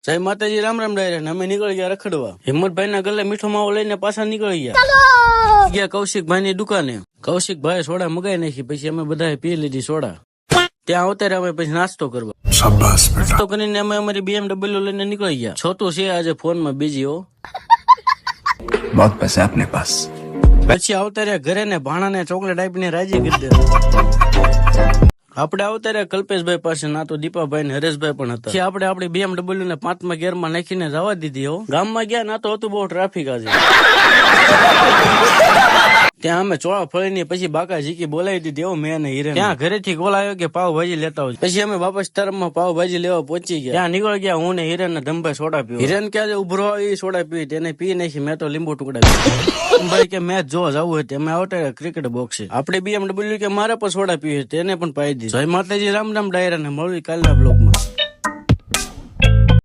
જય માતાજી, રામ રામ ડાયરા. અમે નીકળી ગયા રખડવા. હિંમતભાઈ ના ગલે મીઠો માવો લઈને પાછા નીકળી ગયા કૌશિકભાઈ ની દુકાને. કૌશિકભાઈ સોડા મગાઈ નાખી, પછી અમે બધા પી લીધી સોડા. ત્યાં અવતારે અમે પછી નાસ્તો કરવા. નાસ્તો કરીને અમે અમારી BMW લઈને નીકળી ગયા. છોટું છે આજે ફોન માં બીજી હો. बहुत पैसा अपने पास. પછી અવતારે ઘરે ને ભાણા ને ચોકલેટ આપીને રાજી કરી દીધો. આપણે અવતારે કલ્પેશભાઈ પાસે, ના તો દીપાભાઈ ને હરેશભાઈ પણ હતા. પછી આપણે આપણી BMW ને 5મા ગેરમાં નાખીને જવા દીધી હો. ગામમાં ગયા ના તો હતું બહુ ટ્રાફિક આજે. ત્યાં અમે ચોળા ફળીને પછી બાકા જીકી બોલાવી દીધી હો મેં અને હિરેન. ત્યાં ઘરેથી કોલ આવ્યો કે પાવભાજી લેતા હોય. પછી અમે વાપસ તરફમાં પાવભાજી લેવા પહોંચી ગયા. ત્યાં નીકળી ગયા હું ને હિરેન ને ધમભાઈ સોડા પીવા. હિરેન ક્યાં ઉભરો આવી સોડા પીવી, તેને પી નાખી. મેં તો લીંબુ ટુકડા પી. ભાઈ કે મેચ જોવા જવું હોય અમે આવતા ક્રિકેટ બોક્સ. આપણે BMW કે મારે પણ સોડા પીવી, તેને પણ પાઈ દીધી. જય માતાજી, રામ રામ ડાયરા ને મળવી કાલના બ્લોગમાં.